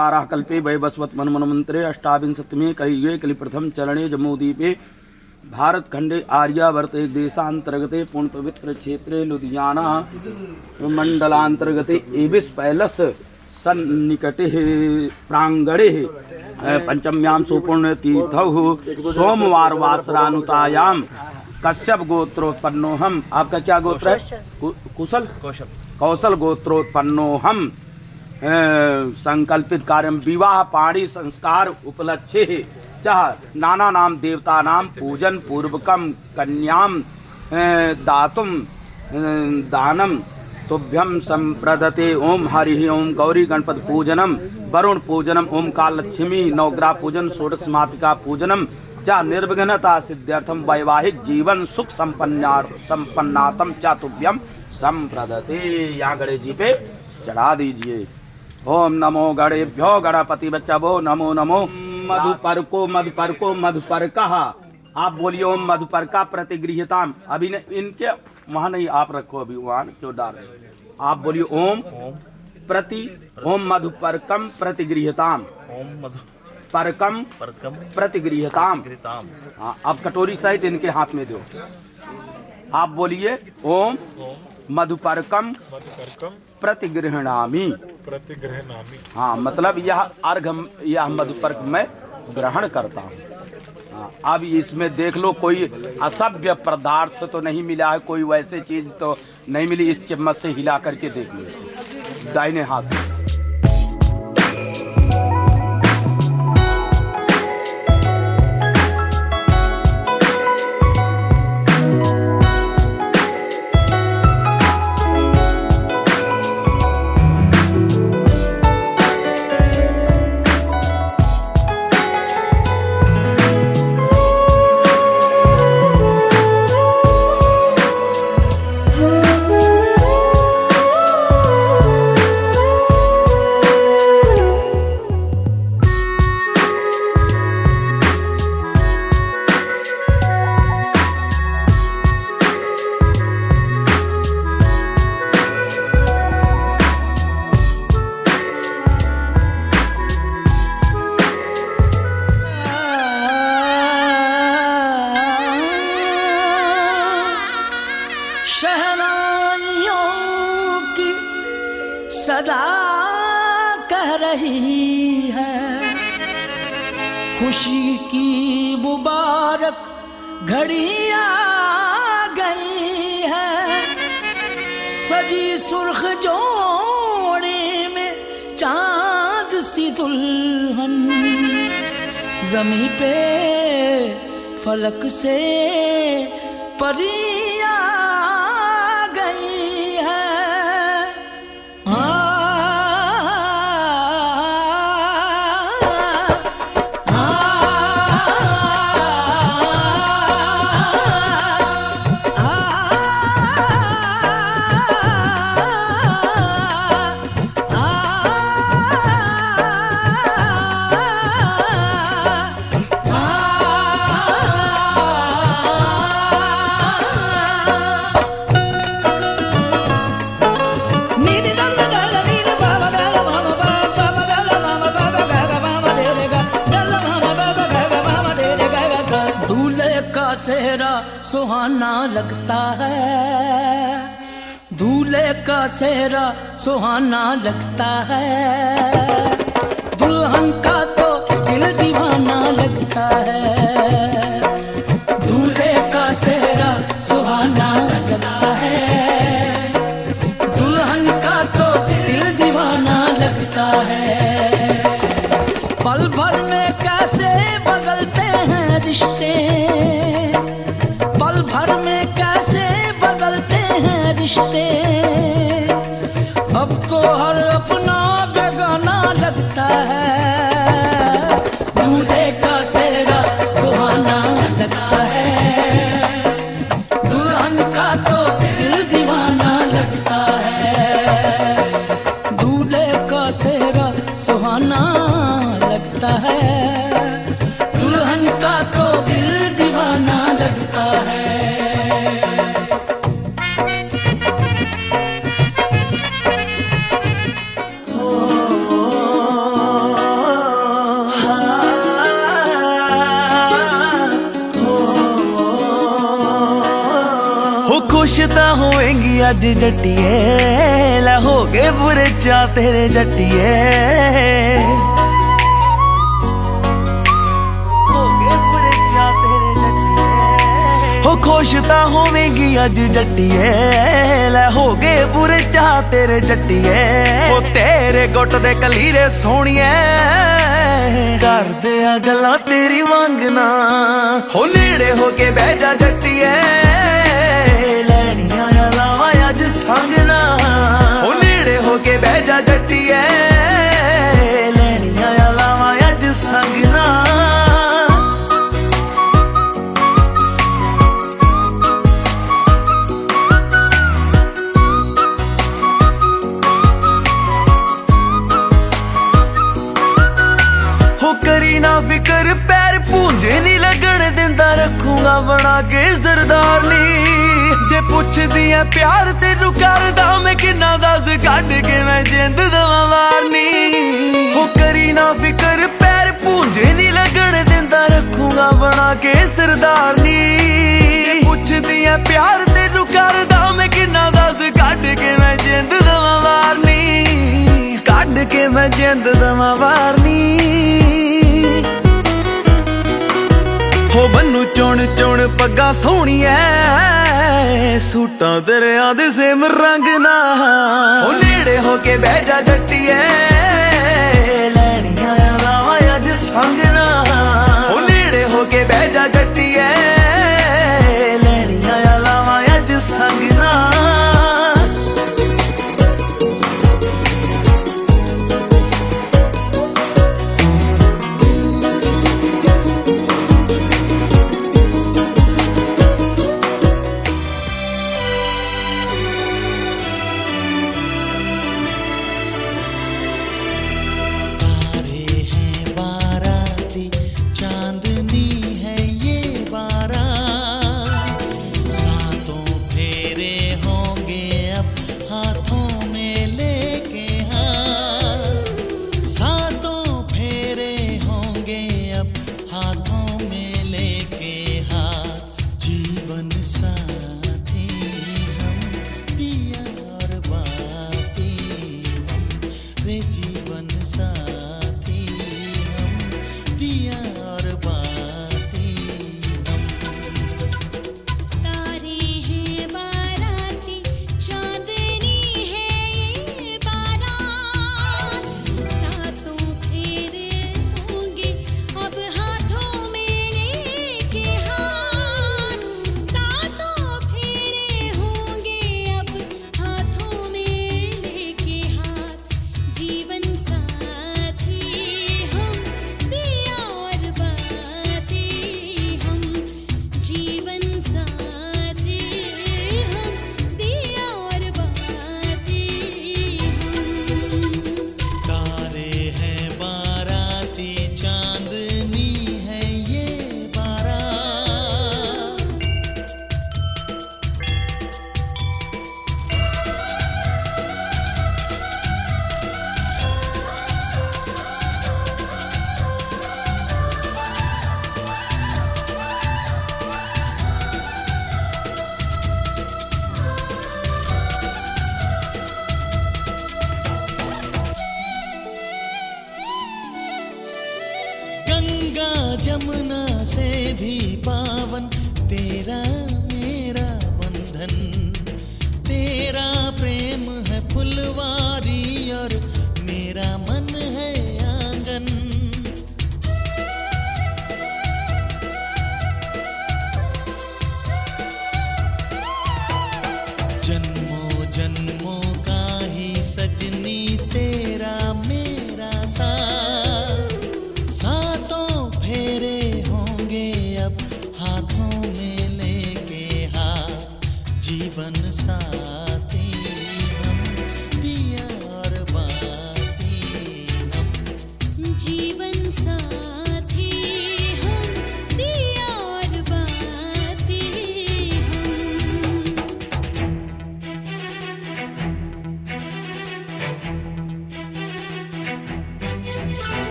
द्वारा कल्पे वैवस्वत मन्वन्तरे अष्टाविंशतिमे कलियुगे कलिप्रथम चरणे जम्मूद्वीपे भारतखंडे आर्यावर्ते देशांतर्गते पूर्ण पवित्र क्षेत्रे लुधियाना मंडलांतर्गते एबिस पैलस सन्निकटे प्रांगणे पंचम्यां सुपुण्य तीर्थौ सोमवार वासरानुतायाम कश्यप गोत्रोत्पन्नोहम। आपका क्या गोत्र है? कुशल कौशल गोत्रोत्पन्नोहम। संकल्पित कार्यम विवाह पाणी संस्कार उपलक्ष्य चाह नाना नाम देवता नाम पूजन पूर्वकम कन्याम दातुम दानम तुभ्यम संप्रदते। ओम हरि ओम गौरी गणपति पूजनम वरुण पूजनम ओम काल लक्ष्मी नवग्रह पूजन षोडश मातृका पूजनम चा निर्विघ्नता सिद्ध्यर्थम वैवाहिक जीवन सुख संपन्नार्थम चा तुभ्यम संप्रदते। यहाँ गणेश जी पे चढ़ा दीजिए। ओम नमो गणेभ्यो गणपति बच्चा वो नमो नमो मधुपर्को मधुपर्को मधुपर्का। आप बोलिए ओम मधुपर्का प्रतिगृहताम। अभी ने इनके वहां नहीं, आप रखो अभी वहां क्यों डाल रहे? आप बोलिए ओम प्रति ओम मधुपर्कम प्रतिगृहताम परकम प्रतिगृहताम। हाँ, अब कटोरी सहित इनके हाथ में दो। आप बोलिए ओम मधुपर्कम प्रतिगृहणामि। हाँ, मतलब यह अर्घ यह मधुपर्क मैं ग्रहण करता हूँ। हाँ, अब इसमें देख लो कोई असभ्य पदार्थ तो नहीं मिला है, कोई वैसे चीज तो नहीं मिली। इस चम्मच से हिला करके देख लो दाहिने हाथ से। सदा कह रही है खुशी की मुबारक घड़ी आ गई है। सजी सुर्ख जोड़े में चांद सी दुल्हन ज़मीं पे फलक से परी आ गई है। सेहरा सुहाना लगता है, दूल्हे का सेहरा सुहाना लगता है। दुल्हन का तो दिल दीवाना लगता है। दूल्हे का सेहरा सुहाना लगता है, दुल्हन का तो दिल दीवाना लगता है। पल भर में कैसे बदलते हैं रिश्ते, पल भर में कैसे बदलते हैं रिश्ते। अब तो हर अपना बेगाना लगता है। दूल्हे का सेहरा सुहाना लगता है, दुल्हन का तो दिल दीवाना लगता है। दूल्हे का सेहरा सुहाना लगता है, दुल्हन का तो दिल खुश तां होएंगी अज जट्टिए, लै हो गए बुरे चा तेरे जट्टिए, हो गए बुरे चा तेरे जट्टिए। हो खुश तां होवेंगी अज जट्टिए, लै हो गए बुरे चा तेरे जट्टिए। हो तेरे गुट दे कलीरे सोहणिए, करदे आ गल्लां तेरी वांगना। हो नेड़े हो के बह जा जट्टिए, लैनियां आ लावां अज संगना। हो नेड़े हो के बह जा जट्टिए, लैनियां आ लावां अज संगना। करी ना फिकर पैर पूंजे नी लगन दिंदा, रखूंगा बना के सरदारनी। जे पुछदी है प्यार तेनू करदा मैं किन्ना दस, कढ के मैं जिंद दवां वारनी। हो करी ना फिकर पैर पूंजे नी लगन दिंदा, रखूंगा बना के सरदारनी। जे पुछदी है प्यार तेनू करदा मैं किन्ना दस, कढ के मैं जिंद दवां वारनी, कढ के मैं जिंद दवां वारनी। हो बन्नू चुन चुन पग्गा सोहणिए, सूटां दरिया दे सेम रंग ना। हो नेड़े हो के बह जा जट्टिए, लैनियां आ लावां अज संगना। हो नेड़े हो के बह जा जट्टिए, लैनियां आ लावां अज संगना। गंगा जमुना से भी पावन तेरा मेरा बंधन। तेरा प्रेम है फुलवारी और मेरा मन है आंगन। जन्मों जन्मों का ही सजनी तेरा मेरा साथ। सातों फेरे होंगे अब हाथों में लेके हाथ। जीवन साथी हम दिया और बाती हम। जीवन साथी हम दिया और बाती हम।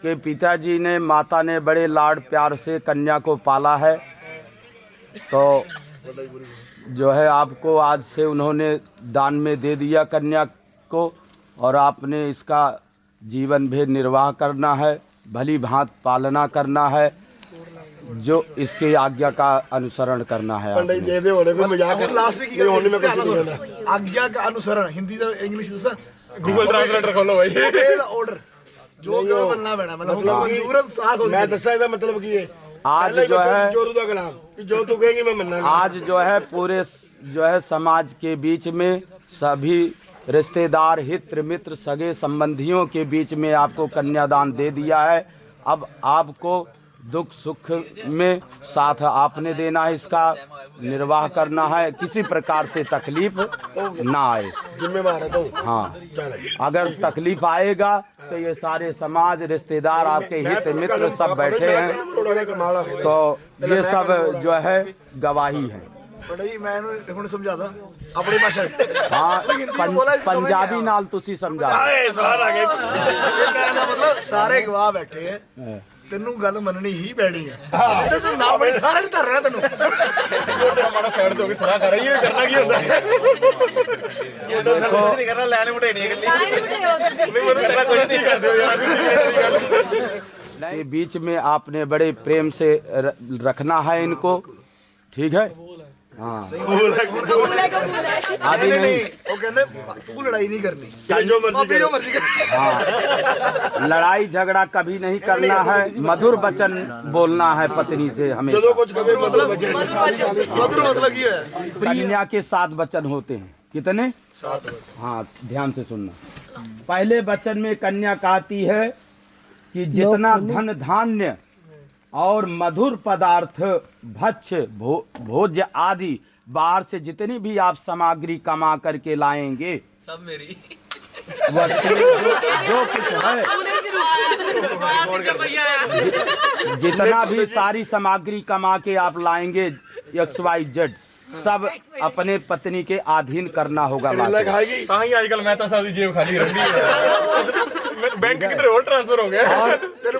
के पिताजी ने, माता ने बड़े लाड प्यार से कन्या को पाला है। तो जो है आपको आज से उन्होंने दान में दे दिया कन्या को, और आपने इसका जीवन भर निर्वाह करना है, भली भांत पालना करना है, जो इसकी आज्ञा का अनुसरण करना है आपने। आज्ञा का अनुसरण हिंदी इंग्लिश गूगल ट्रांसलेटर खोलो भाई। ऑर्डर जो बनना पैना मैं दसा इसका मतलब की है। आज जो है जो तू कहेंगी मैं मनना। आज जो है पूरे जो है समाज के बीच में सभी रिश्तेदार, हित मित्र, सगे संबंधियों के बीच में आपको कन्यादान दे दिया है। अब आपको दुख सुख में साथ आपने देना है, इसका निर्वाह करना है, किसी प्रकार से तकलीफ ना आए। जिम्मेवार है तो हाँ, अगर तकलीफ आएगा तो ये सारे समाज, रिश्तेदार, आपके हित मित्र सब बैठे हैं, तो ये सब जो है गवाही है। मैं समझाता अपनी भाषा हाँ, पंजाबी नाल तुसी समझा। मतलब सारे गवाह बैठे हैं, तेनू गल मननी ही पैनी है। ते तू ना बड़ी सारे धर रहा तेनू हमारा साइड तो सलाह कर रही है, करना की होता है नहीं करना, लैन मुठे नहीं करना कुछ नहीं कर दो यार। ये बीच में आपने बड़े प्रेम से रखना है इनको, ठीक है। हाँ, अभी नहीं वो कहते तू लड़ाई नहीं करनी, जो मर्जी कर। हाँ, लड़ाई झगड़ा कभी नहीं करना है, मधुर वचन बोलना है पत्नी से हमेशा। कुछ मधुर मतलब ये है। कन्या के 7 वचन होते हैं, कितने? 7। हाँ, ध्यान से सुनना। पहले वचन में कन्या कहती है कि जितना धन धान्य और मधुर पदार्थ, भक्ष्य, भोज्य आदि बाहर से जितनी भी आप सामग्री कमा करके लाएंगे, सब मेरी जो कुछ है, जितना भी सारी सामग्री कमा के आप लाएंगे, XYZ सब अपने पत्नी के अधीन करना होगा। आजकल मैं तो सारी जेब खाली रहती है, बैंक किधर और ट्रांसफर हो गया।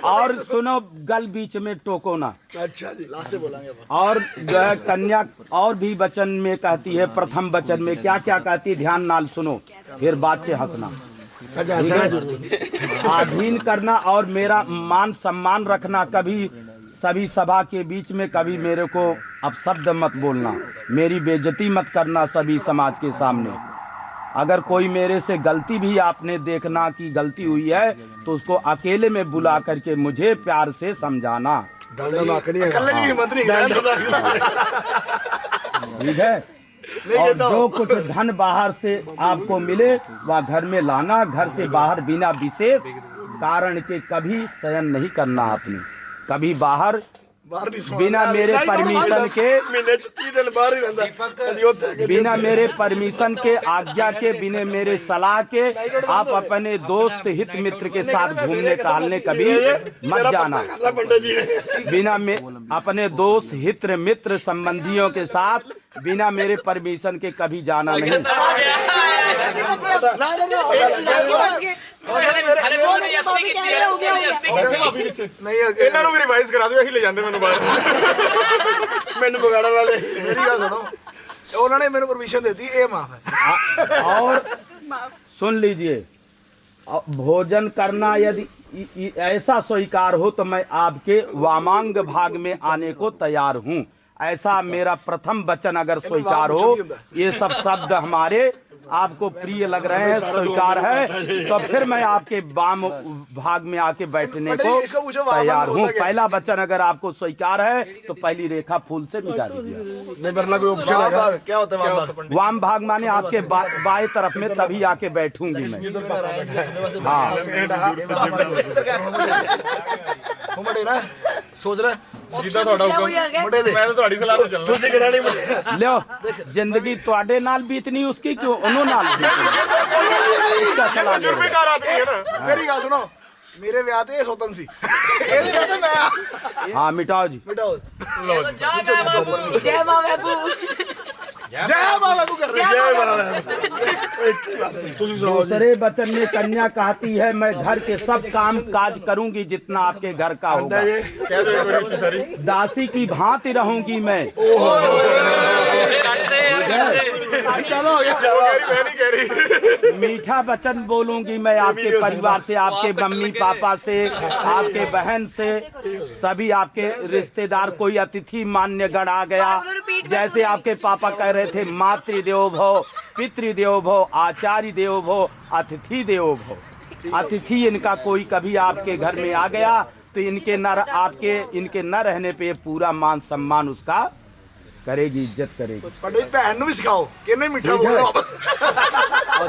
और सुनो, गल बीच में टोको ना। अच्छा जी, लास्ट बोलेंगे। और जो है कन्या और भी वचन में कहती है, प्रथम वचन में क्या क्या कहती है, ध्यान नाल सुनो, फिर बात से हंसना। अधीन करना और मेरा मान सम्मान रखना, कभी सभी सभा के बीच में कभी मेरे को अपशब्द मत बोलना, मेरी बेइज्जती मत करना सभी समाज के सामने। अगर कोई मेरे से गलती भी आपने देखना कि गलती हुई है, तो उसको अकेले में बुला करके मुझे प्यार से समझाना, ठीक है। और जो कुछ धन बाहर से आपको मिले वह घर में लाना, घर से बाहर बिना विशेष कारण के कभी शयन नहीं करना आपने, कभी बाहर बिना मेरे परमिशन के, बिना मेरे परमिशन के, आज्ञा के, बिना मेरे सलाह के आप अपने दोस्त हित मित्र के साथ घूमने टहलने कभी मत जाना। बिना अपने दोस्त हित मित्र संबंधियों के साथ बिना मेरे परमिशन के कभी जाना नहीं। ਇਹਨਾਂ ਨੂੰ ਵੀ ਰਿਵਾਈਜ਼ ਕਰਾ ਦਿਓ, ਇਹੀ ਲੈ ਜਾਂਦੇ ਮੈਨੂੰ ਬਾਹਰ। ਮੈਨੂੰ ਬਗਾੜਾ ਵਾਲੇ ਮੇਰੀ ਗੱਲ ਸੁਣੋ, ਉਹਨਾਂ ਨੇ ਮੈਨੂੰ ਪਰਮਿਸ਼ਨ ਦਿੱਤੀ, ਇਹ ਮਾਫ है। और सुन लीजिए, भोजन करना यदि ऐसा स्वीकार हो तो मैं आपके वामांग भाग में आने को तैयार हूँ। ऐसा मेरा प्रथम वचन अगर स्वीकार हो, ये सब शब्द हमारे आपको प्रिय लग रहे हैं, स्वीकार है, तो फिर मैं आपके वाम भाग में आके बैठने को तैयार हूँ। पहला वचन अगर आपको स्वीकार है तो पहली रेखा फूल से मिटा दीजिए। क्या होता है वाम भाग माने आपके बाएं तरफ में, तभी आके बैठूंगी मैं। हाँ, सोच रहा ਜਿੱਦਾਂ ਤੁਹਾਡਾ ਹੁਕਮ, ਮੈਂ ਤਾਂ ਤੁਹਾਡੀ ਸਲਾਹ ਤੇ ਚੱਲਣਾ। लो जिंदगी ਤੁਹਾਡੇ ਨਾਲ बीतनी, उसकी क्यों उन्होंने नाल बीतनी, उसका सलाह ले। ਤਜਰਬੇਕਾਰ ਆਦਮੀ है ना। मेरी ਗੱਲ सुनो, मेरे विआह ते सोतन सी, ਇਹਦੇ ਵਿਆਹ ਤੇ मैं। हाँ, मिटाओ जी, मिटाओ। जय माँ बाबू। जय माँ बाबू कर रहे हैं। दूसरे वचन में कन्या कहती है मैं घर के सब काम काज करूंगी जितना आपके घर का होगा। कह दो एक बार अच्छी सारी। दासी की भांति रहूंगी मैं। चलो मैं नहीं कह रही। मीठा वचन बोलूंगी मैं आपके परिवार से, आपके मम्मी पापा से, आपके बहन से, सभी आपके रिश्तेदार। कोई अतिथि मान्य गण आ गया, जैसे आपके पापा कह रहे थे मातृदेवो भव, पितृदेवो भव, आचार्य देवो भव, अतिथि देवो भव। अतिथि इनका कोई कभी आपके घर में आ गया तो इनके न रहने पे पूरा मान सम्मान उसका करेगी, इज्जत करेगी। बड़ी बहन ਨੂੰ ਵੀ ਸਿਖਾਓ ਕਿੰਨੇ ਮਿੱਠਾ ਬੋਲੋ। और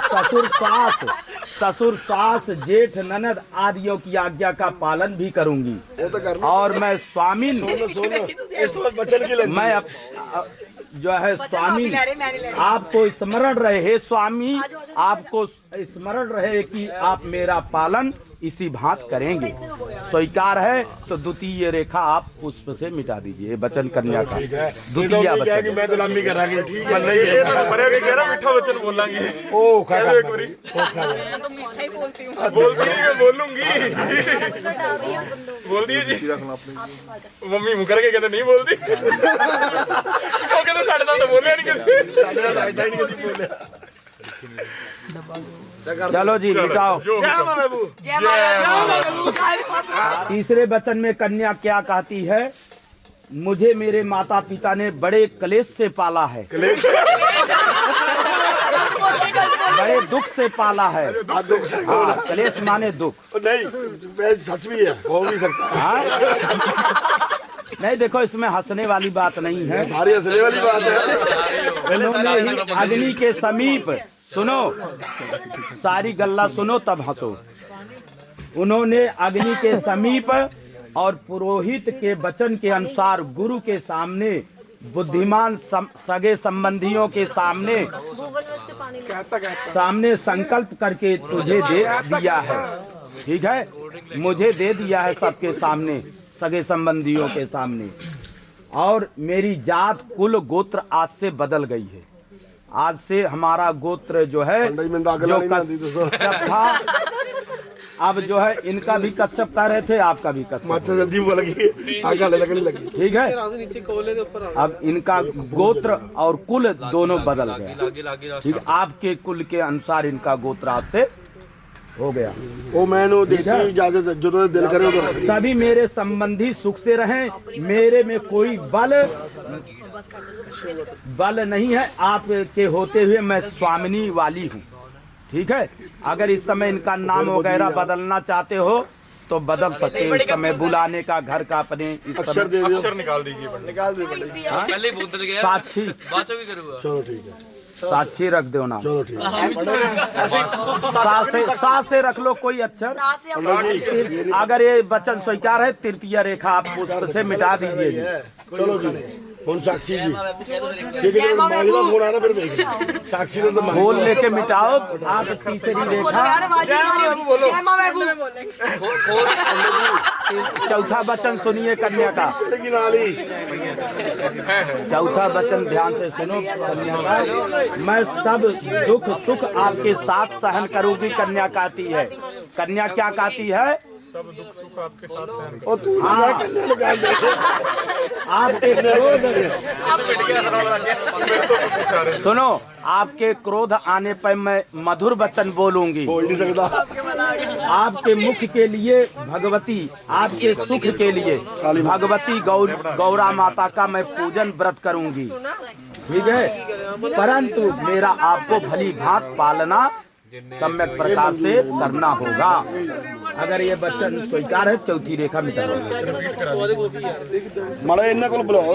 ससुर सास जेठ ननद आदियों की आज्ञा का पालन भी करूंगी। ਉਹ ਤਾਂ ਕਰਨਾ। और मैं स्वामिन ਇਸ ਤੋਂ ਬਾਅਦ बचन की लेंदी। मैं जो है स्वामी आपको स्मरण रहे, हे स्वामी आपको स्मरण रहे कि आप मेरा पालन इसी भांत करेंगे। स्वीकार है तो द्वितीय रेखा आप पुष्प से मिटा दीजिए। वचन कन्या का द्वितीय वचन। मैं गुलामी करांगी ठीक है। ये तो मरे कह रहा मीठा वचन बोलांगे। ओ कह दो एक बारी। बोलती है मैं बोलूंगी। बोल दिए जी। मम्मी मुकर के कहते नहीं बोलती। वो कहते साढ़े साल तो बोले नहीं कहते। चलो जी मिटाओ। जय मां बाबू। तीसरे वचन में कन्या क्या कहती है? मुझे मेरे माता पिता ने बड़े क्लेश से पाला है, बड़े दुख से पाला है। हाँ, क्लेश माने दुख। नहीं सच भी है, हो भी सकता है। हाँ? नहीं देखो इसमें हंसने वाली बात नहीं है, सारी हंसने वाली बात है। उन्होंने ही अग्नि के समीप, सुनो सारी गल्ला सुनो तब हंसो। उन्होंने अग्नि के समीप और पुरोहित के वचन के अनुसार गुरु के सामने, बुद्धिमान सगे संबंधियों के सामने संकल्प करके तुझे दे दिया है। ठीक है, मुझे दे दिया है सबके सामने, सगे संबंधियों के सामने। और मेरी जात कुल गोत्र आज से बदल गई है। आज से हमारा गोत्र जो है जो कश्यप था, अब जो है इनका भी कश्यप कह रहे थे, आपका भी कश्यप। जल्दी वो लगी आगे लगने लगी। ठीक है, अब इनका गोत्र और कुल दोनों बदल गया। ठीक, आपके कुल के अनुसार इनका गोत्र आज से हो गया। वो मैंने देखी इजाजत जो तो दिल करे तो। सभी मेरे संबंधी सुख से रहें, मेरे में कोई बल नहीं है। आपके होते हुए मैं स्वामिनी वाली हूँ। ठीक है, अगर इस समय इनका नाम वगैरह बदलना चाहते हो तो बदल सकते हो। इस समय बुलाने का घर का अपने अक्षर दे दियो। अक्षर निकाल दीजिए। निकाल दे पहले बदल गया। साक्षी चलो ठीक है, साक्षी रख दो ना। चलो ठीक है। सास से रख लो कोई अक्षर। अगर ये वचन स्वीकार है तृतीय रेखा आप पुष्प से मिटा दीजिए। चलो जी कौन साक्षी जी ठीक है। माजिदा फोन आ रहा फिर देख साक्षी ने तो बोल लेके मिटाओ। आप तीसरी रेखा चौथा वचन सुनिए कन्या का। चौथा वचन ध्यान से सुनो कन्या का। मैं सब दुख सुख आपके साथ सहन करूंगी, कन्या कहती है। कन्या क्या कहती है? सब दुख सुख आपके साथ सहन और तू आपके क्रोध, सुनो आपके क्रोध आने पर मैं मधुर वचन बोलूंगी। बोल नहीं सकता। आपके मुख के लिए भगवती, आपके सुख के लिए भगवती गौरा माता का मैं पूजन व्रत करूंगी। ठीक है, परंतु मेरा आपको भली भांत पालना सम्यक प्रकार से करना होगा। अगर ये वचन स्वीकार है चौथी रेखा मिटा माड़ा इन्ना को बुलाओ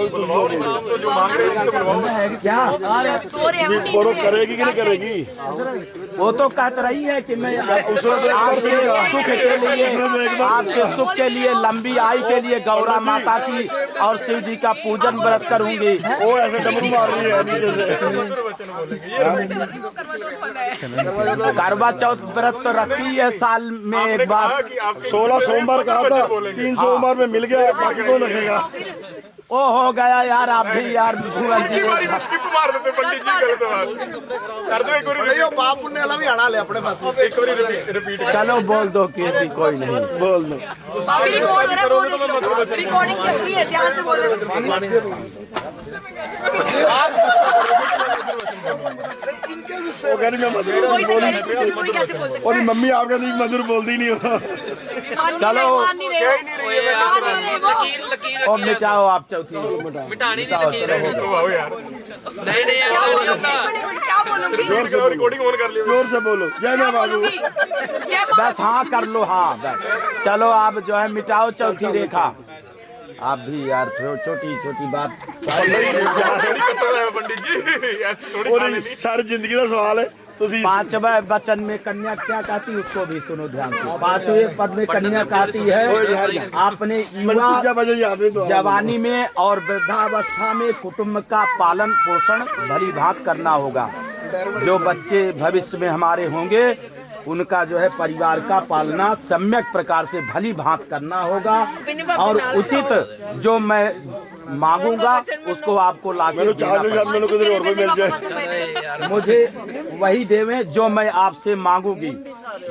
क्या करो, करेगी कि नहीं करेगी? वो तो कहते रही है कि मैं आपके सुख के लिए, आपके सुख के लिए, लंबी आयु के लिए गौरा माता की और शिव जी का पूजन व्रत करूंगी। वो ऐसे डमरू मार रही है नीचे से। करवा चौथ व्रत तो रखती है साल में एक बार। 16 सोमवार कहा था, 3 सोमवार में मिल गया, बाकी कौन रखेगा? ओ हो गया यार, आप भी यार भुवन जी बारी में स्किप मार देते पंडित जी, गलत बात कर दो। एक बार नहीं वो बाप पुण्य वाला भी आना ले अपने पास। एक बार रिपीट चलो बोल दो कि कोई नहीं, बोल दो। अभी रिकॉर्ड हो रहा है, रिकॉर्डिंग चल रही है, ध्यान से बोल रहे वो कह रही मैं मधुर कोई तो कह रही, किसी भी कोई कैसे बोल सकता और है? मम्मी आप कहती मधुर बोलती नहीं हो। चलो। मान नहीं रहे हो। मान नहीं रहे वो। और मिटाओ आप चौथी, मिटानी नहीं लकीर है। वाओ यार, नहीं नहीं क्या यार बोलूंगी? क्या बोलूंगी? रिकॉर्डिंग ऑन कर लियो। जोर से बोलो जय मैं बाबू। बोलूंगी। जय मां। बस हाँ कर लो, हाँ बस। चलो आप जो है मिटाओ चौथी रेखा। आप भी यार छोटी छोटी बात। मेरी कसम है पंडित जी, ऐसे थोड़ी खाने नहीं। सारी जिंदगी का सवाल है। तुसी 5वें वचन में कन्या क्या कहती है उसको भी सुनो ध्यान से। 5वें पद में कन्या कहती है आपने युवा बजे याद नहीं तो जवानी में और वृद्धावस्था में कुटुंब का पालन पोषण भली भांत करना होगा। जो बच्चे भविष्य में हमारे होंगे उनका जो है परिवार का पालना सम्यक प्रकार से भली भांत करना होगा और उचित जो मैं मांगूंगा उसको आपको लाके देना पड़ेगा। मुझे वही देवे जो मैं आपसे मांगूंगी।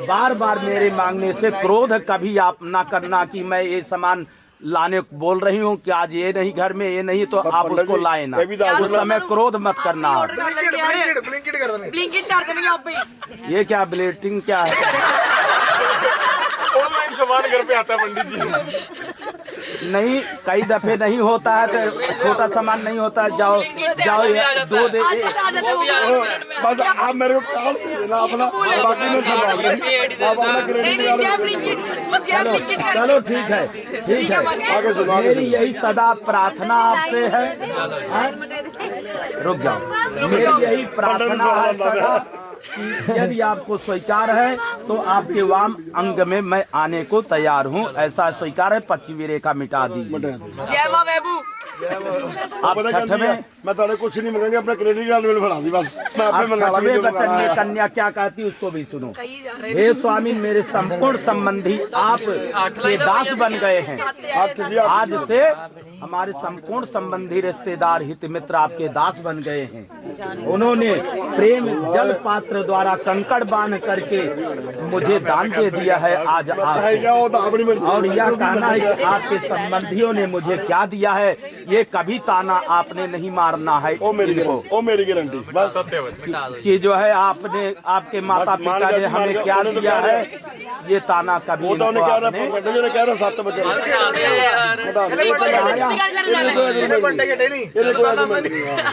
बार बार मेरे मांगने से क्रोध कभी आप ना करना कि मैं ये सामान लाने को बोल रही हूँ कि आज ये नहीं घर में, ये नहीं तो आप उसको लाए ना। उस समय क्रोध मत करना। ब्लिंकिट कर देंगे। ब्लिंकिट कर देंगे आप भी। ये क्या ब्लेटिंग क्या है? ऑनलाइन सामान घर पे आता है पंडित जी। नहीं, कई दफे नहीं होता है तो छोटा सामान नहीं होता है। जाओ जाओ दो दे। आ जाते वो भी। बस आप मेरे को काम दे देना अपना, बाकी मैं संभाल लूंगी। आप अपना नहीं नहीं, क्रेडिट जय ब्लिंकिट, जय ब्लिंकिट कर। चलो ठीक है, ठीक है। आगे सुनो आगे मेरी यही सदा प्रार्थना आपसे है। रुक जाओ। मेरी यही प्रार्थना है सदा कि यदि आपको स्वीकार है तो आपके वाम अंग में मैं आने को तैयार हूँ। ऐसा स्वीकार है। 25वीं रेखा मिटा दीजिए। जय मां बाबू। आप छठवें मैं थोड़े कुछ नहीं मंगेंगे, अपना क्रेडिट कार्ड में बढ़ा दी बस। मैं अपने मंगा छठवें लाऊंगी। वचन में कन्या क्या कहती है उसको भी सुनो। कहीं जा रहे हे स्वामी, मेरे संपूर्ण संबंधी आप के दास बन गए हैं। आज से हमारे संपूर्ण संबंधी रिश्तेदार हित मित्र आपके दास बन गए हैं। उन्होंने प्रेम जल पात्र द्वारा कंकड़ बांध करके मुझे दान दे दिया है। आज आप और यह कहना है कि आपके संबंधियों ने मुझे क्या दिया है, ये कभी ताना आपने नहीं मारना है। ओ मेरी गारंटी बस सत्य वचन। कि जो है आपने आपके माता पिता ने हमें क्या दिया है, ये ताना कभी वो तो इनको आपने ने कह रहा 7 बजे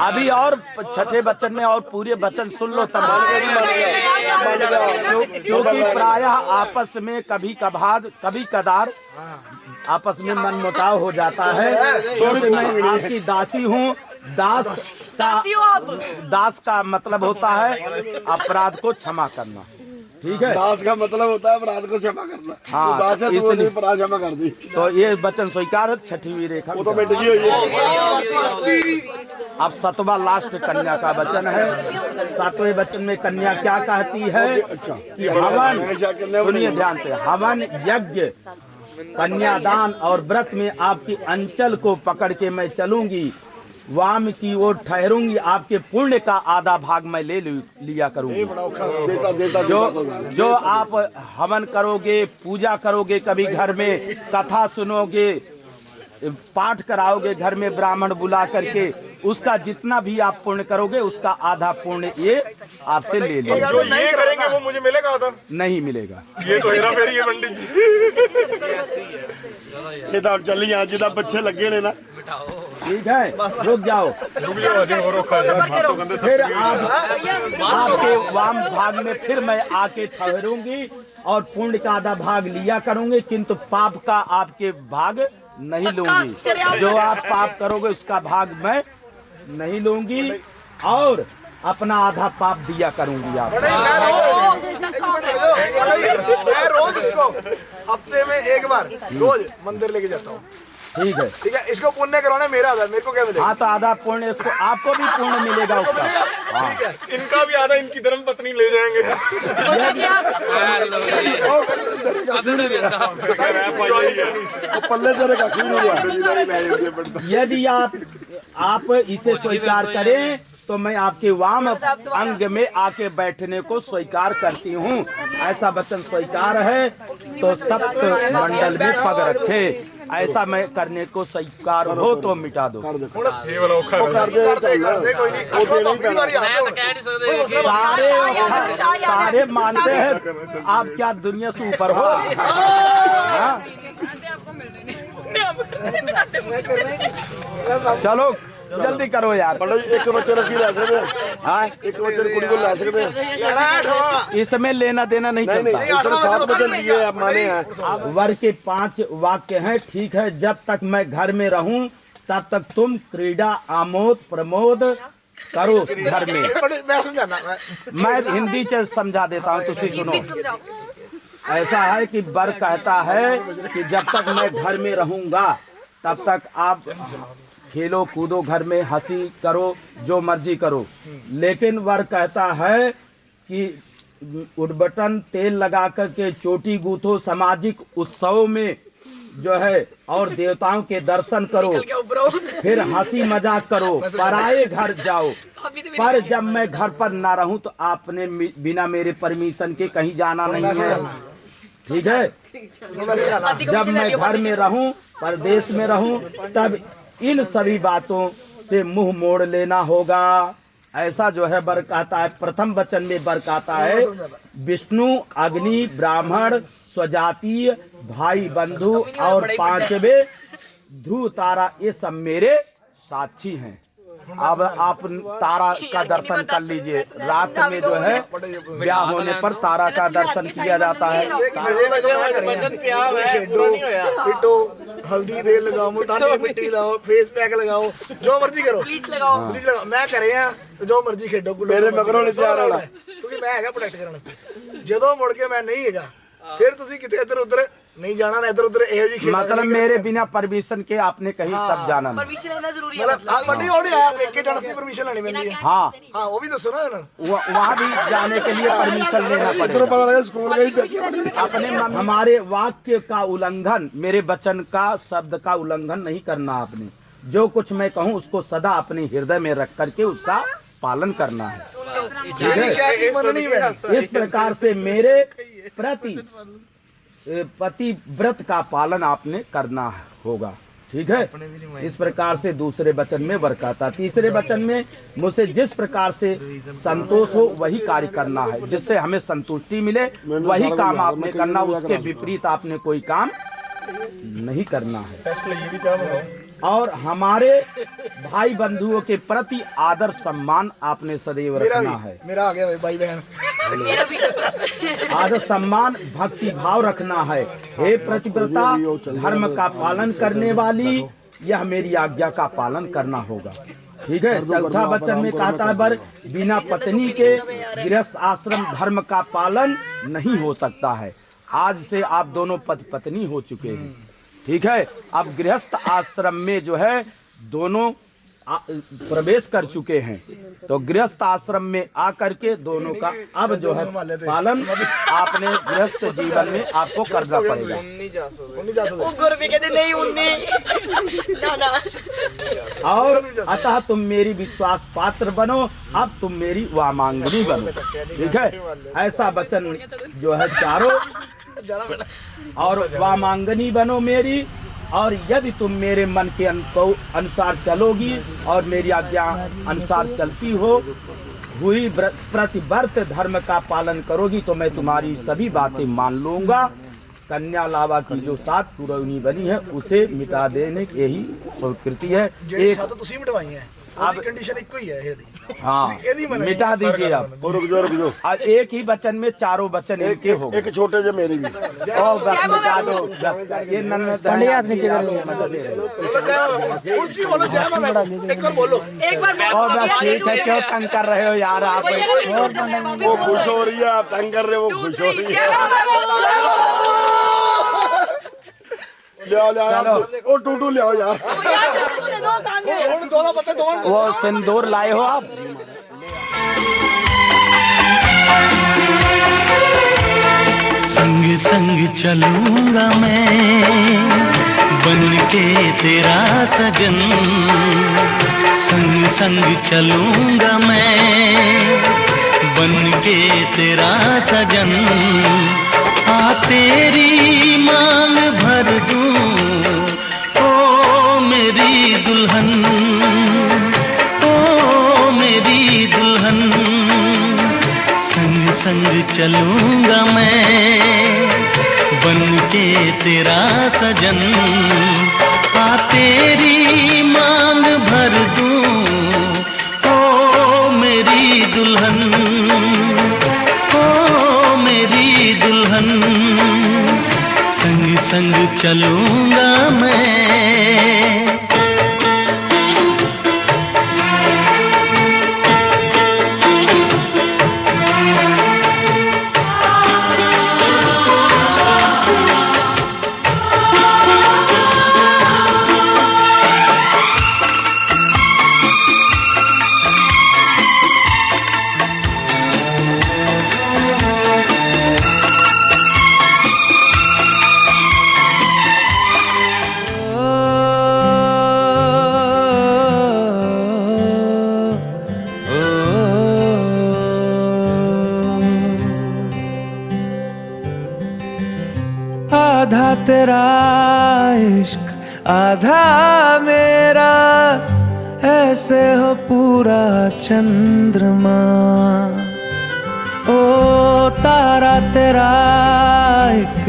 अभी और छठे वचन में और पूरे वचन सुन लो तब। क्योंकि प्रायः आपस में कभी कदार आपस में मनमुटाव हो जाता है। क्योंकि मैं आपकी दासी हूँ। दास का मतलब होता है अपराध को क्षमा करना। ठीक है, दास का मतलब होता है अपराध को क्षमा करना। हाँ, तो दास है तो इसलिए अपराध क्षमा कर दी। तो ये वचन स्वीकार है। 6वीं रेखा वो तो मिट गई हुई है। अब 7वां लास्ट कन्या का वचन है। 7वें वचन में कन्या क्या कहती है कि हवन, सुनिए ध्यान से, हवन यज्ञ कन्यादान और व्रत में आपकी अंचल को पकड़ के मैं चलूंगी। वाम की ओर ठहरूंगी। आपके पुण्य का आधा भाग मैं ले लिया करूंगी। जो आप हवन करोगे, पूजा करोगे, कभी घर में कथा सुनोगे, पाठ कराओगे, घर में ब्राह्मण बुला करके, उसका जितना भी आप पुण्य करोगे उसका आधा पुण्य ये आपसे ले लेगा। जो ये करेंगे वो मुझे मिलेगा होता? नहीं मिलेगा। ये तो हेरा फेरी है पंडित जी। ये तो चली यहाँ जिदा बच्चे लगे ने ना। ठीक है, रुक जाओ। फिर आपके वाम भाग में फिर मैं आके ठहरूंगी और पुण्य का आधा भाग लिया करूंगी, किंतु पाप का आपके भाग नहीं लूंगी। जो आप पाप करोगे उसका भाग मैं नहीं लूंगी और अपना आधा पाप दिया करूंगी आप। मैं रोज इसको हफ्ते में एक बार रोज मंदिर लेके जाता हूँ। ठीक है, ठीक है, इसको पुण्य करवाना मेरा आधा, मेरे को क्या मिलेगा? हाँ, तो आधा पुण्य इसको, आपको भी पुण्य मिलेगा उसका। हाँ, इनका भी आधा इनकी धर्म पत्नी ले जाएंगे। ਅੱਧੇ ਤੇ ਵੇਂਦਾ पल्ले तेरे का क्यों नहीं यदि आप इसे स्वीकार करें तो मैं आपके वाम अंग में आके बैठने को स्वीकार करती हूँ। ऐसा वचन स्वीकार है तो सप्त मंडल में पग रखे। ऐसा मैं करने को स्वीकार हो तो मिटा दो। ਇਹ ਵਾਲਾ ਔਖਾ ਹੈ करते कोई नहीं ਮੈਂ ਤਾਂ ਕਹਿ ਨਹੀਂ ਸਕਦੇ सारे मानते हैं आप क्या दुनिया से ऊपर हो। हाँ? चलो जल्दी करो यार। एक बच्चे रसी ला सकते हाँ? एक बच्चे कुड़ी को ला सकते हैं इसमें लेना देना नहीं चलता। इसने 7 बचन दिए आप माने हैं वर के 5 वाक्य हैं। ठीक है, जब तक मैं घर में रहूं तब तक तुम क्रीड़ा आमोद प्रमोद करो घर में। मैं समझाना मैं हिंदी से समझा देता हूँ, तुसी सुनो। ऐसा है कि वर कहता है कि जब तक मैं घर में रहूंगा तब तक आप खेलो कूदो घर में, हंसी करो, जो मर्जी करो। लेकिन वर कहता है कि उद्बटन तेल लगा करके चोटी गूथो, सामाजिक उत्सव में जो है और देवताओं के दर्शन करो, फिर हंसी मजाक करो, पराए घर जाओ। पर जब मैं घर पर ना रहूं तो आपने बिना मेरे परमिशन के कहीं जाना नहीं है। ठीक है, जब मैं घर में रहूं, परदेश में रहूं, तब इन सभी बातों से मुंह मोड़ लेना होगा। ऐसा जो है वर कहता है। प्रथम वचन में वर कहता है विष्णु, अग्नि, ब्राह्मण, स्वजातीय, भाई बंधु और 5वें ध्रुव तारा, ये सब मेरे साक्षी हैं। अब आप तारा का दर्शन कर लीजिए। रात में जो है ब्याह होने पर तारा का दर्शन किया जाता है। हल्दी तेल लगाओ, मुल्तानी मिट्टी लगाओ, फेस पैक लगाओ, जो मर्जी करो, प्लीज लगाओ। प्लीज लगाओ। मैं करे आ जो मर्जी खेडो मेरे मगरों नहीं तैयार होना क्योंकि मैं हैगा प्रोटेक्ट करने वास्ते। ਜਦੋਂ ਮੁੜ ਕੇ ਮੈਂ ਨਹੀਂ ਹੈਗਾ फिर तुसी किते इधर उधर नहीं जाना ना, इधर उधर एहो जी खेल मतलब मेरे बिना परमिशन के आपने कहीं तब जाना नहीं। परमिशन लेना जरूरी है। मतलब बड़ी और है आप एक जाने की परमिशन लेनी पड़ती है। हाँ, हां वो भी दसो ना वहाँ भी जाने के लिए परमिशन लेना पड़ेगा। पता लगा स्कूल गई अपने हमारे वाक्य का उल्लंघन, मेरे वचन का शब्द का उल्लंघन नहीं करना। आपने जो कुछ मैं कहूँ उसको सदा अपने हृदय में रख करके उसका पालन करना है। इस प्रकार से मेरे प्रति पतिव्रत का पालन आपने करना होगा। ठीक है, इस प्रकार से दूसरे वचन में वर कहता। तीसरे वचन में मुझसे जिस प्रकार से संतोष हो वही कार्य करना है, जिससे हमें संतुष्टि मिले वही काम आपने करना। उसके विपरीत आपने कोई काम नहीं करना है। और हमारे भाई बंधुओं के प्रति आदर सम्मान आपने सदैव रखना है। मेरा आ गया भाई बहन, मेरा भी। आदर सम्मान भक्ति भाव रखना है। हे प्रतिव्रता, धर्म का पालन करने वाली, यह मेरी आज्ञा का पालन करना होगा। ठीक है, चौथा वचन में कहता है वर बिना पत्नी के गृहस्थ आश्रम धर्म का पालन नहीं हो सकता है। आज से आप दोनों पति पत्नी हो चुके हैं। ठीक है, अब गृहस्थ आश्रम में जो है दोनों प्रवेश कर चुके हैं, तो गृहस्थ आश्रम में आकर के दोनों का अब जो है पालन आपने गृहस्थ जीवन में आपको करना पड़ेगा। वो गुरु भी कहते नहीं उन्नी ना ना। और अतः तुम मेरी विश्वास पात्र बनो, अब तुम मेरी वामांगनी बनो। ठीक है, ऐसा वचन जो है चारों, और वामांगनी बनो मेरी। और यदि तुम मेरे मन के अनुसार चलोगी और मेरी आज्ञा अनुसार चलती हुई प्रतिव्रत धर्म का पालन करोगी तो मैं तुम्हारी सभी बातें मान लूंगा। कन्या लावा की जो 7 पुरवनी बनी है उसे मिटा देने की यही स्वीकृति है। एक साथ तुसी मिटवाई है, अब कंडीशन एक ही है। हाँ, मिटा दीजिए आप। रुक जाओ। आज एक ही वचन में चारों वचन इनके हो गए। एक छोटे जो मेरी भी ओ बस मिटा दो। ये हाथ नीचे कर ऊंची बोलो जय मां मैडम, एक और बोलो। एक बार मैं और बस ठीक है, क्यों तंग कर रहे हो यार आप? वो खुश हो रही है, आप तंग कर रहे हो, वो खुश हो रही है। ओ टूटू ले आओ यार, दोनों पत्ते दोनों वो सिंदूर लाए हो आप? संग संग चलूंगा मैं बन के तेरा सजन, संग संग चलूंगा मैं बन के तेरा सजन। आ तेरी मांग भर दूं ओ मेरी दुल्हन, ओ मेरी दुल्हन। संग संग चलूंगा मैं बन के तेरा सजन। आ तेरी मांग भर दूं ओ मेरी दुल्हन, ओ मेरी दुल्हन। संग संग चलूंगा मैं। आधा तेरा इश्क आधा मेरा, ऐसे हो पूरा चंद्रमा। ओ तारा तेरा एक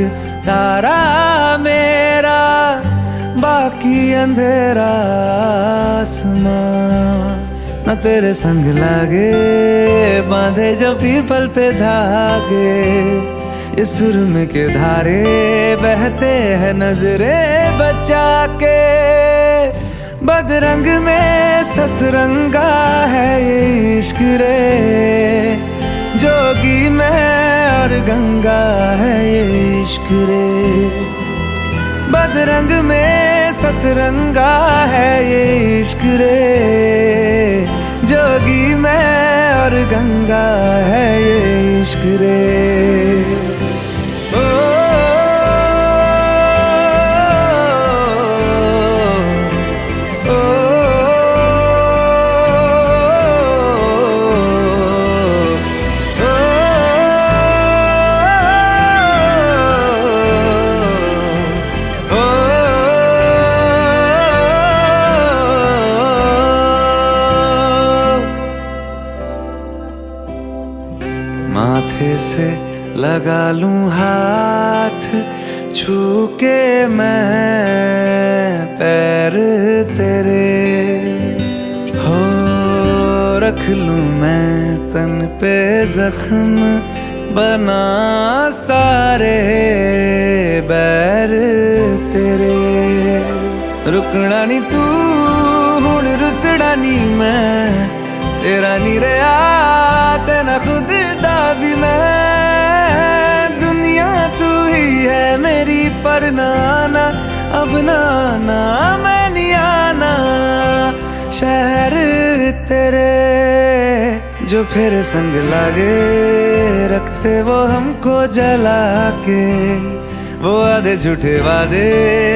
तारा मेरा, बाकी अंधेरा आसमां। न तेरे संग लागे बांधे जो पीपल पे धागे, इस सुरम के धारे बहते हैं नजरे बचा के। बदरंग में सतरंगा है ये इश्क रे, जोगी में और गंगा है ये इश्क रे। बदरंग में सतरंगा है ये इश्क रे, जोगी में और गंगा है ये इश्क रे। माथे से लगा लूं हाथ, छू के मैं पैर तेरे। हो रख लूं मैं तन पे जख्म, बना सारे बैर तेरे। रुकना नी तू हुण रुसड़ा नी मैं, तेरा नी रहा तेना खुद दा भी मैं। दुनिया तू ही है मेरी पर नाना, अब नाना मैं नहीं आना। शहर तेरे जो फिर संग लागे, रखते वो हमको जला के। वो आधे झूठे वादे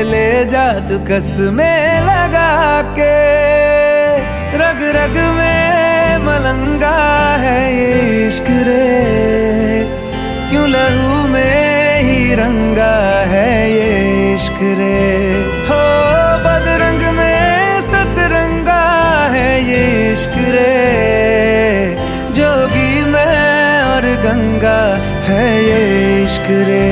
ले जा तू कसमें लगा के। रग रग में मलंगा है ये इश्क रे, क्यों लहू में ही रंगा है ये इश्क रे। हो बदरंग में सतरंगा है ये इश्क रे, जोगी में और गंगा है ये इश्क रे।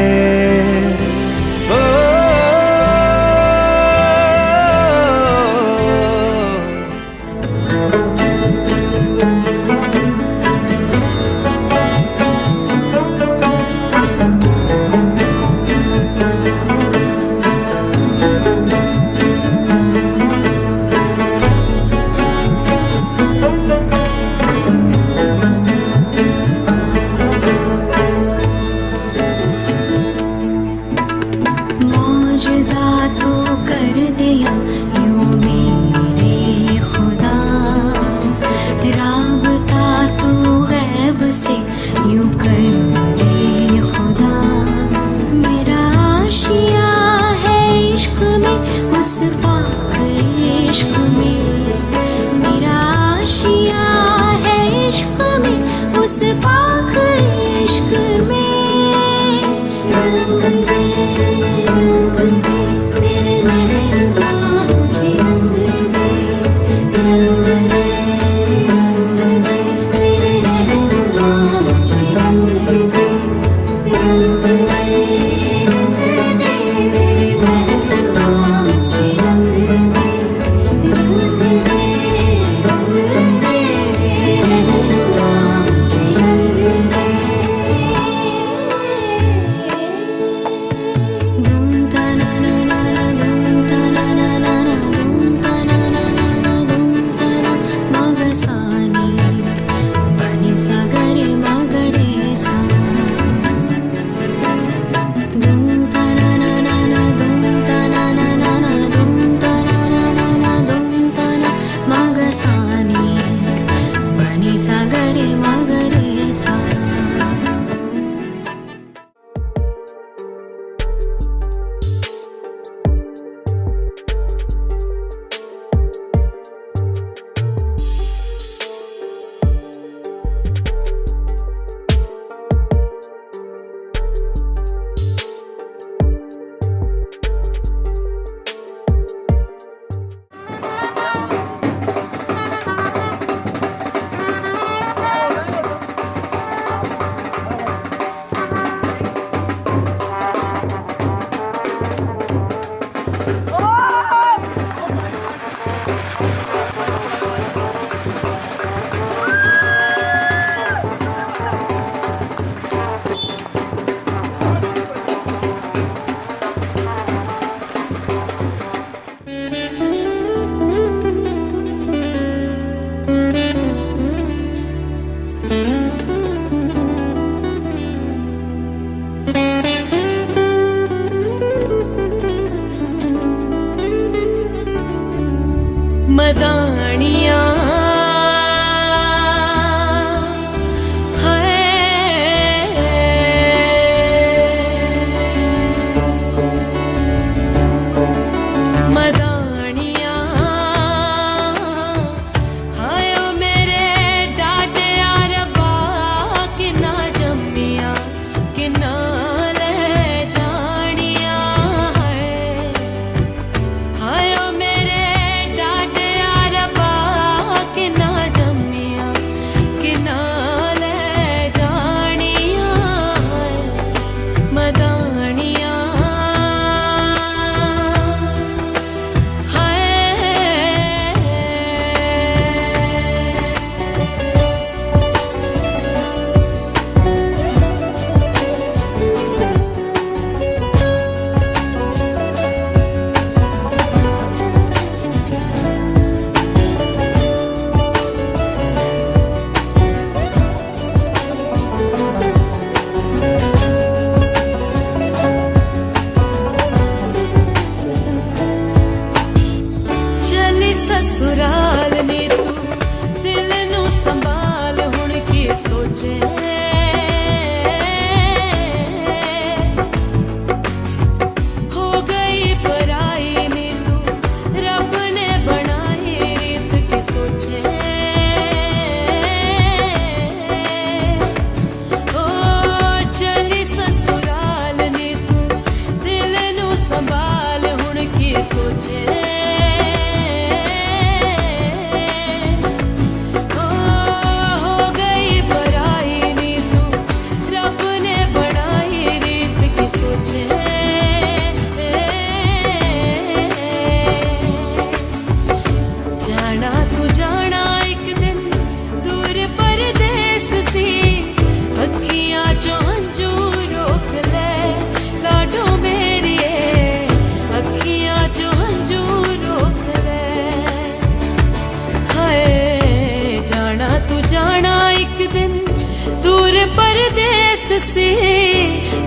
परदेस से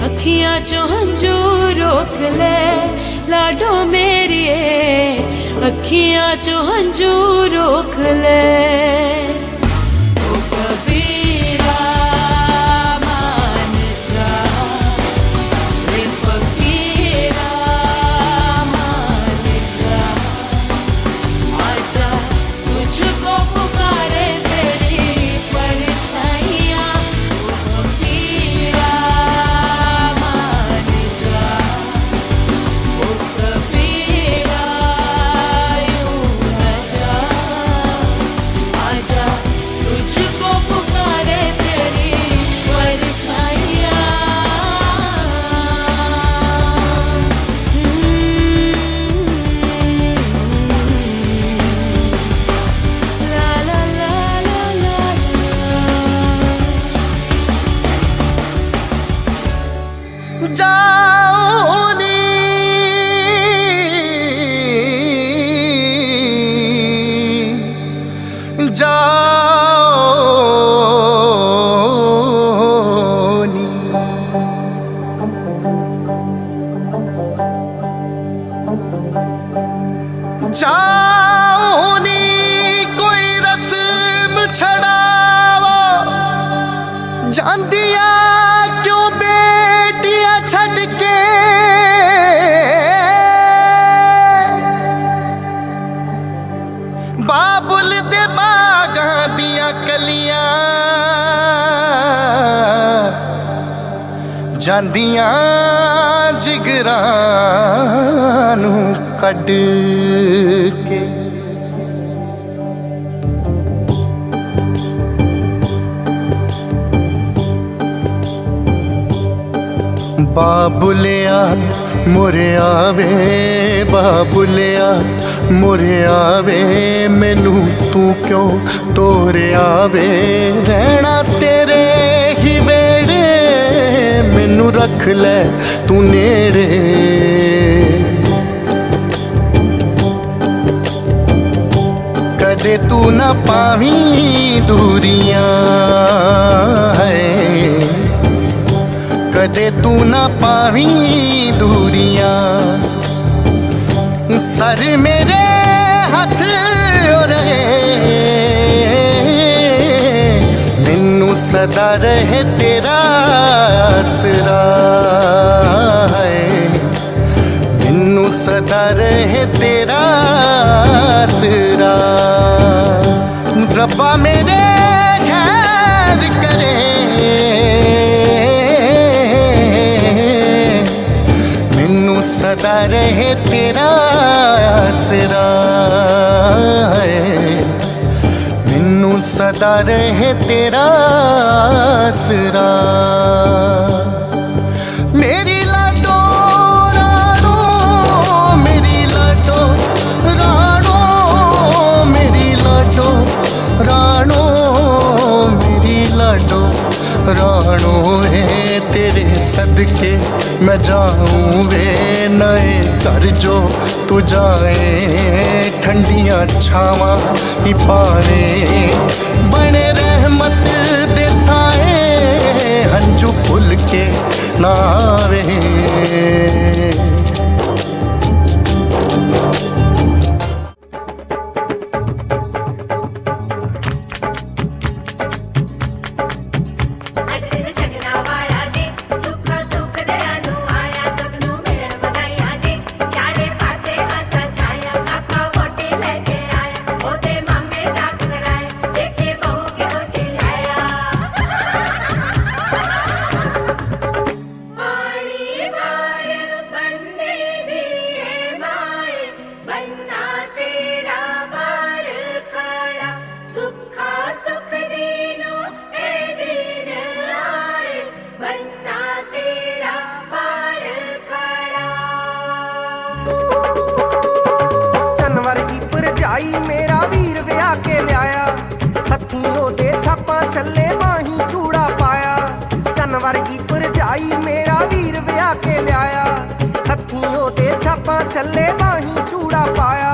अखियां चो हंजू रोक ले लाडो मेरी अखियां चो हंजू रोक ले ਜਾਂਦੀਆਂ ਜਿਗਰਾਂ ਨੂੰ ਕੱਢ ਕੇ ਬਾਬੁਲਿਆ ਮੁਰਿਆ ਵੇ ਬਾਬੁਲਿਆ ਮੁਰਿਆ ਵੇ ਮੈਨੂੰ ਤੂੰ ਕਿਉਂ ਤੋਰਿਆ ਵੇ ਰਹਿਣਾ ਤੇਰੇ ਹੀ ਵੇੜੇ ਮੈਨੂੰ ਰੱਖ ਲੈ ਤੂੰ ਨੇੜੇ ਕਦੇ ਤੂੰ ਨਾ ਪਾਵੀਂ ਦੂਰੀਆਂ ਹੈ ਕਦੇ ਤੂੰ ਨਾ ਪਾਵੀਂ ਦੂਰੀਆਂ ਸਰ ਮੇਰੇ ਹੱਥ ਰਹੇ ਮੈਨੂੰ ਸਦਾ ਰਹੇ ਤੇਰਾ ਆਸਰਾ ਹੈ ਮੈਨੂੰ ਸਦਾ ਰਹੇ ਤੇਰਾ ਆਸਰਾ ਰੱਬਾ ਮੇਰੇ ਖੈਰ ਕਰੇ ਮੈਨੂੰ ਸਦਾ ਰਹੇ ਤੇਰਾ ਆਸਰਾ ਹੈ ਮੈਨੂੰ ਸਦਾ ਰਹੇ ਤੇਰਾ ਆਸਰਾ ਮੇਰੀ ਲਾਡੋ ਰਾਣੋ ਮੇਰੀ ਲਾਡੋ ਰਾਣੋ ਮੇਰੀ ਲਾਡੋ ਰਾਣੋ ਮੇਰੀ ਲਾਡੋ ਰਾਣੋ ਏ तेरे सदके मैं जाऊं वे नए घर जो तू जाए ठंडियां छावां ही पावे बने रहमत दे साए हंजू भुल के ना आवे मेरा वीर विआह के लिया हथियों दे छापा छले माही चूड़ा पाया चनवर की भरजाई मेरा वीर विआह के लिया हथियों दे छापा छले माही चूड़ा पाया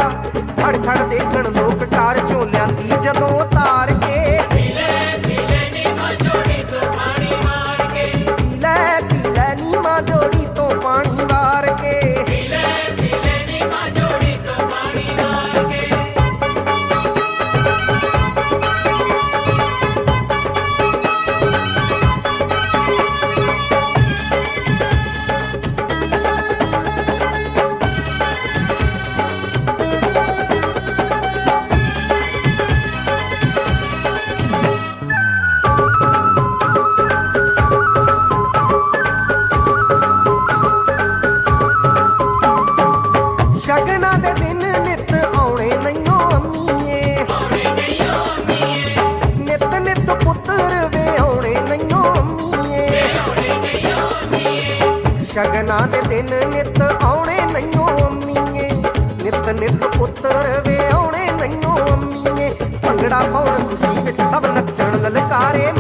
खड़ खड़ देखण लोक कार चों लियांदी जदों तार के ਸ਼ਗਨਾਂ ਦੇ ਦਿਨ ਨਿਤ ਆਉਣੇ ਨਈਓ ਅੰਮੀਏ ਨਿਤ ਨਿਤ ਪੁੱਤਰ ਵੇ ਆਉਣੇ ਨਈਓ ਅੰਮੀਏ ਭੰਗੜਾ ਪਾਉਣ ਖੁਸ਼ੀ ਵਿੱਚ ਸਭ ਨੱਚਣ ਲਲਕਾਰੇ